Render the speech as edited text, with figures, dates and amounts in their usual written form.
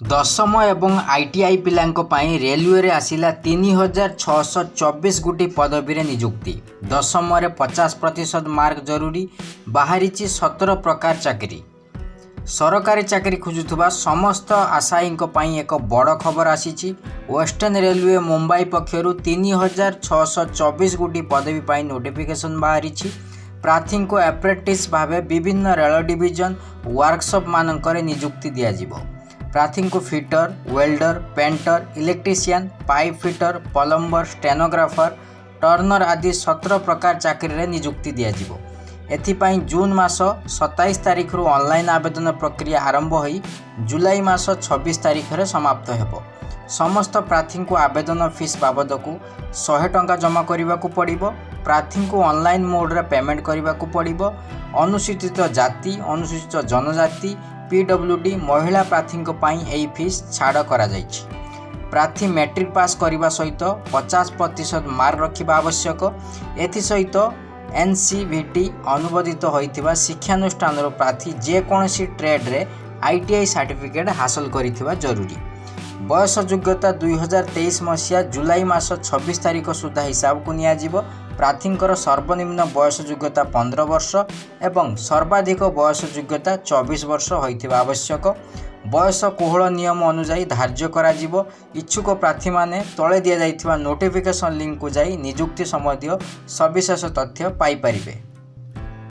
दशम एवं आईटीआई पिलांको पाई रेलवे रे आसिला 3624 गोटी पदवी रे नियुक्ति। दशम रे 50% मार्क जरूरी। बाहरी 17 प्रकार चाकरी। सरकारी चाकरी खोजुथुबा समस्त आशायी पाई एक बड़ खबर आसीची। वेस्टर्न रेलवे मुंबई पक्षरु 3624 गोटी पदवी पाई नोटिफिकेशन बाहरी। प्रार्थी को एप्रेंटिस भावे विभिन्न रेल डिविजन वर्कशॉप मानकर नियुक्ति दिया जिवो। प्रार्थी को fitter, welder, painter, electrician, pipe fitter, plumber, stenographer, Turner आदि 17 प्रकार चाकरी रे नियुक्ति दिया जिवो। एथिपाई जून मास 27 तारिख रु ऑनलाइन आवेदन प्रक्रिया आरंभ होई जुलाई मास 26 तारिख रे समाप्त हेबो। समस्त प्रार्थी को आवेदन फीस बाबद को 100 टंका जमा करने को पड़िबो। प्रार्थी को ऑनलाइन मोड रे पेमेंट करने को पड़िबो। अनुसूचित जाति, अनुसूचित जनजाति, पीडब्ल्यूडी महिला प्रार्थी यही फीस छाड़ करा जाइछि। प्रार्थी मैट्रिक पास करने सहित 50% मार्क रखा आवश्यक। एसहित एनसीवीटी अनुमोदित होइथिबा शिक्षानुष्ठान प्रार्थी जेकोसी ट्रेड रे आईटीआई सर्टिफिकेट हासिल करिथिबा जरूरी। बयस योग्यता 2023 मसीहा जुलाई मास 26 तारिख सुधा हिसाब को नियाजिबो। प्रार्थींकर सर्वनिम्न बयस योग्यता 15 वर्ष एवं सर्वाधिक बयस योग्यता 24 वर्ष होइथिबा आवश्यक। बयस कोहल नियम अनुसार धार्य करा जिवो। इच्छुक प्रार्थी माने तले दिया जाइथिबा नोटिफिकेशन लिंक को जाई नियुक्ति संबंधी सविशेष तथ्य पाई परिबे।